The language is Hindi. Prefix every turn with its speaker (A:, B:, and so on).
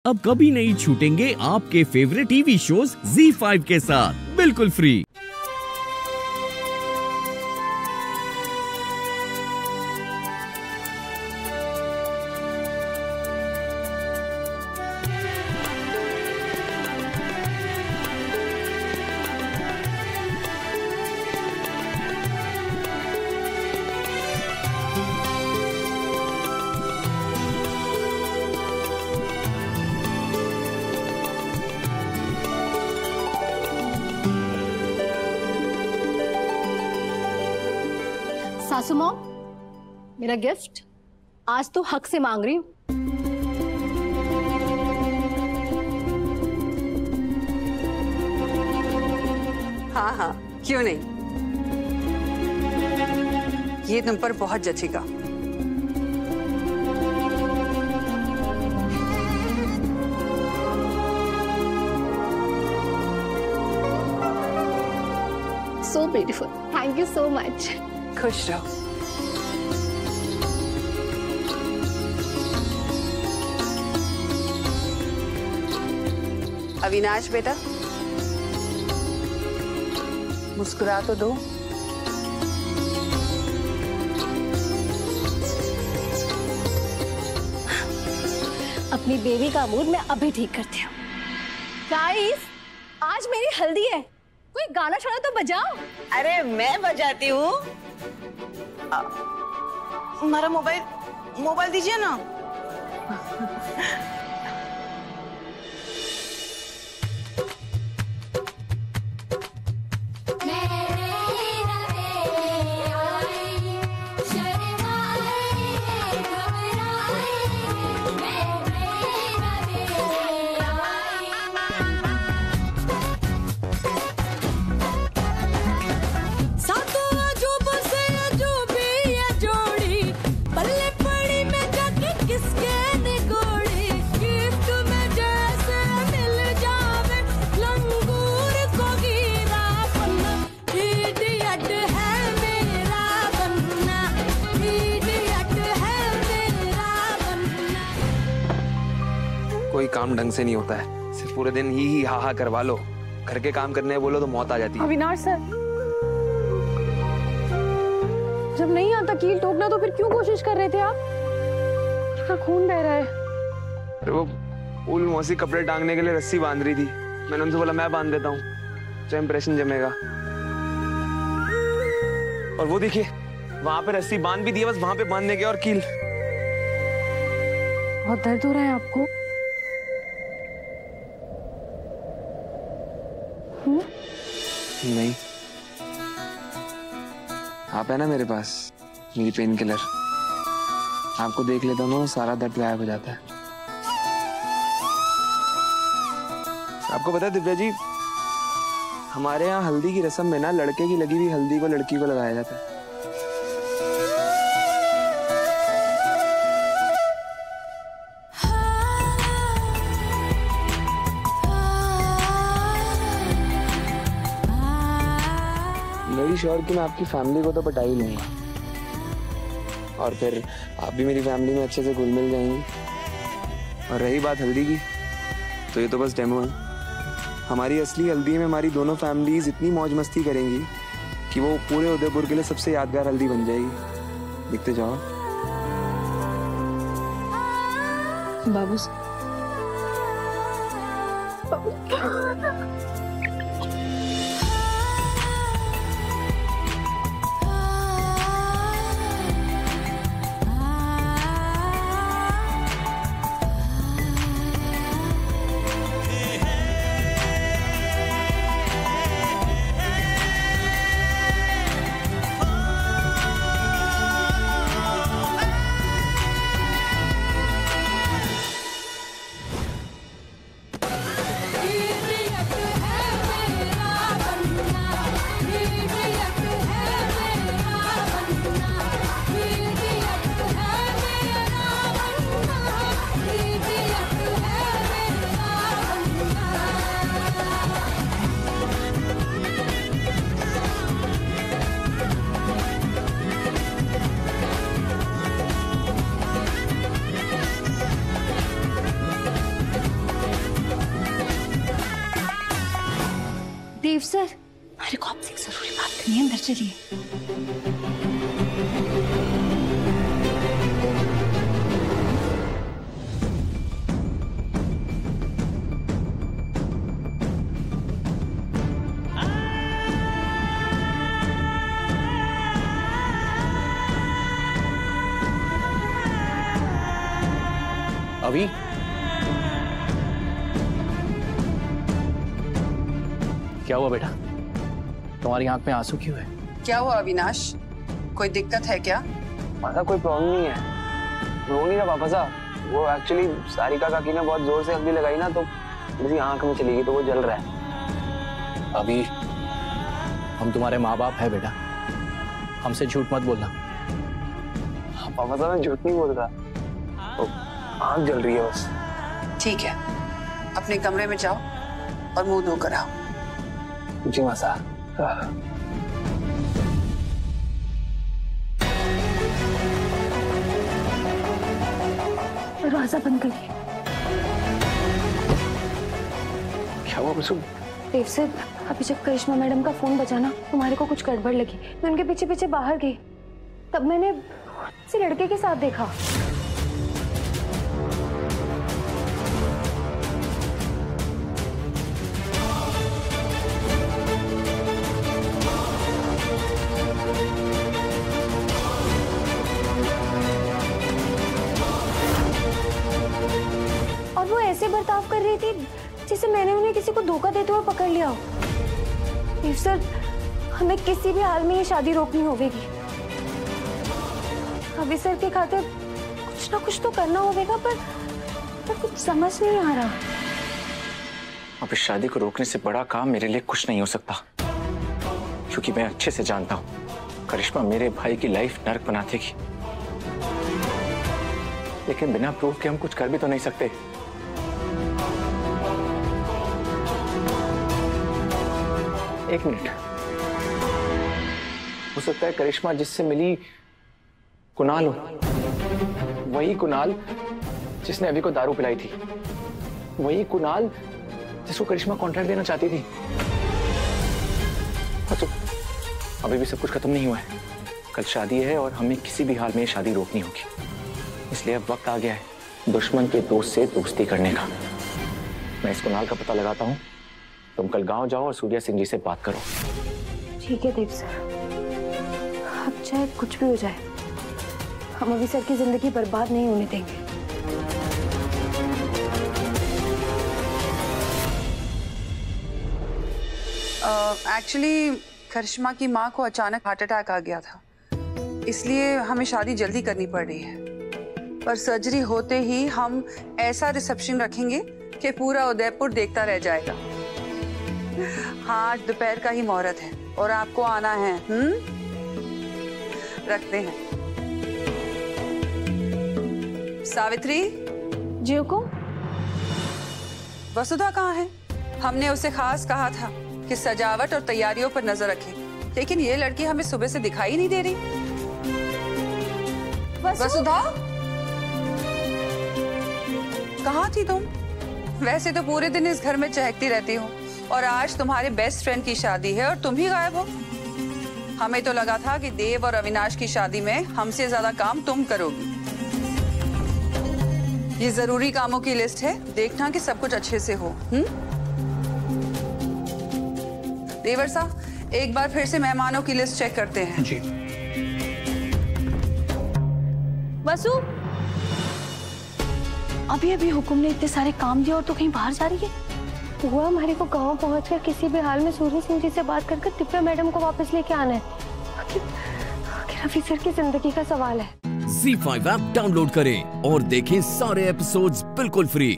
A: अब कभी नहीं छूटेंगे आपके फेवरेट टीवी शोज ZEE5 के साथ बिल्कुल फ्री।
B: सासू मॉम, मेरा गिफ्ट आज तो हक से मांग रही हूँ।
C: हाँ हाँ, क्यों नहीं, ये तुम पर बहुत जचेगा।
B: So beautiful. Thank you so much.
C: खुश रहो। अविनाश बेटा, मुस्कुरा तो दो।
B: अपनी बेबी का मूड मैं अभी ठीक करती हूँ। गाइस, आज मेरी हल्दी है, कोई गाना छोड़ा तो बजाओ।
D: अरे मैं बजाती हूँ। हमारा मोबाइल दीजिए ना।
E: कोई काम ढंग से नहीं होता है, सिर्फ पूरे दिन ही हा हा करवा लो। घर के काम करने बोलो तो मौत आ जाती है।
B: अविनाश सर, जब नहीं आता कील ठोकना तो फिर क्यों कोशिश कर रहे थे आप? कितना खून बह रहा है।
E: अरे वो फूल मौसी कपड़े टांगने के लिए रस्सी बांध रही थी, मैंने उनसे बोला मैं बांध देता हूँ, तो इम्प्रेशन जमेगा। और वो देखिए वहां पे रस्सी बांध भी दी है, बस वहां पे बांधने के और कील।
B: बहुत दर्द हो रहा है आपको?
E: नहीं, आप है ना मेरे पास, मेरी पेन किलर। आपको देख लेता हूँ, सारा दर्द गायब हो जाता है। आपको पता है दिव्या जी, हमारे यहाँ हल्दी की रस्म में ना लड़के की लगी हुई हल्दी को लड़की को लगाया जाता है। मेरी श्योर कि मैं आपकी फैमिली को तो पटा ही लूंगा, और फिर आप भी मेरी फैमिली में अच्छे से घुल मिल जाएंगी। और रही बात हल्दी की, तो ये तो बस डेमो है। हमारी असली हल्दी में हमारी दोनों फैमिलीज इतनी मौज मस्ती करेंगी कि वो पूरे उदयपुर के लिए सबसे यादगार हल्दी बन जाएगी। देखते जाओ।
B: बाबू देव सर, हमारे को आपसे एक जरूरी बात करनी है, अंदर चलिए।
F: अभी क्या हुआ बेटा? तुम्हारी आंख में आंसू क्यों है?
C: क्या हुआ अविनाश, कोई दिक्कत है क्या?
E: माता कोई प्रॉब्लम नहीं है, रो नहीं रहा पापा साहब। वो एक्चुअली सारिका काकी ने बहुत जोर से हल्दी लगाई ना, तो मेरी आंख में चली गई, तो वो जल रहा है।
F: अभी हम तुम्हारे माँ बाप है बेटा, हमसे झूठ मत बोलना।
E: पापा साहब मैं झूठ नहीं बोल रहा, तो आंख जल रही है बस।
C: ठीक है, अपने कमरे में जाओ और मुंह धोकर आओ।
E: जी माँ साहब।
B: दरवाजा बंद करिए।
E: क्या हुआ बसु?
B: देव सर, अभी जब करिश्मा मैडम का फोन बजा ना, तुम्हारे को कुछ गड़बड़ लगी। मैं उनके पीछे पीछे बाहर गई, तब मैंने किसी लड़के के साथ देखा। और वो ऐसे बर्ताव कर रही थी जैसे मैंने उन्हें किसी को धोखा देते हुए पकड़ लिया हो। देव सर, हमें किसी भी हाल में ये शादी रोकनी होगी। अभी सर के खातिर कुछ ना कुछ तो करना होगा, पर कुछ समझ नहीं आ रहा।
F: अब इस शादी को रोकने से बड़ा काम मेरे लिए कुछ नहीं हो सकता, क्योंकि मैं अच्छे से जानता हूँ करिश्मा मेरे भाई की लाइफ नर्क बना देगी। लेकिन बिना प्रूफ के हम कुछ कर भी तो नहीं सकते। एक मिनट, हो सकता है करिश्मा जिससे मिली कुणाल हो, वही कुणाल जिसने अभी को दारू पिलाई थी, वही कुणाल जिसको करिश्मा कॉन्ट्रैक्ट देना चाहती थी। तो अभी भी सब कुछ खत्म नहीं हुआ है। कल शादी है और हमें किसी भी हाल में शादी रोकनी होगी, इसलिए अब वक्त आ गया है दुश्मन के दोस्त से दोस्ती करने का। मैं इस कुणाल का पता लगाता हूँ, तुम कल गांव जाओ और सूर्या सिंह जी से बात करो।
B: ठीक है देव सर, अब चाहे कुछ भी हो जाए, हम अभी सर की जिंदगी बर्बाद नहीं होने देंगे।
C: एक्चुअली करिश्मा की माँ को अचानक हार्ट अटैक आ गया था, इसलिए हमें शादी जल्दी करनी पड़ रही है। पर सर्जरी होते ही हम ऐसा रिसेप्शन रखेंगे कि पूरा उदयपुर देखता रह जाएगा। हाँ, दोपहर का ही मुहूर्त है और आपको आना है। रखते हैं। सावित्री
B: जी हुकुम।
C: वसुधा कहाँ है? हमने उसे खास कहा था कि सजावट और तैयारियों पर नजर रखे, लेकिन ये लड़की हमें सुबह से दिखाई नहीं दे रही। वसुधा, कहाँ थी तुम? वैसे तो पूरे दिन इस घर में चहकती रहती हूँ, और आज तुम्हारे बेस्ट फ्रेंड की शादी है और तुम ही गायब हो। हमें तो लगा था कि देव और अविनाश की शादी में हमसे ज्यादा काम तुम करोगी। ये जरूरी कामों की लिस्ट है, देखना कि सब कुछ अच्छे से हो। देवर साहब, एक बार फिर से मेहमानों की लिस्ट चेक करते हैं।
F: जी।
B: वसु, अभी अभी हुकुम ने इतने सारे काम दिए और तो कहीं बाहर जा रही है। हुआ हमारे को गांव पहुंचकर किसी भी हाल में सूर्य सिंह जी से बात करके दिव्या मैडम को वापस लेके आना है। आखिर ऑफिसर की जिंदगी का सवाल है।
A: ZEE5 ऐप डाउनलोड करें और देखें सारे एपिसोड्स बिल्कुल फ्री।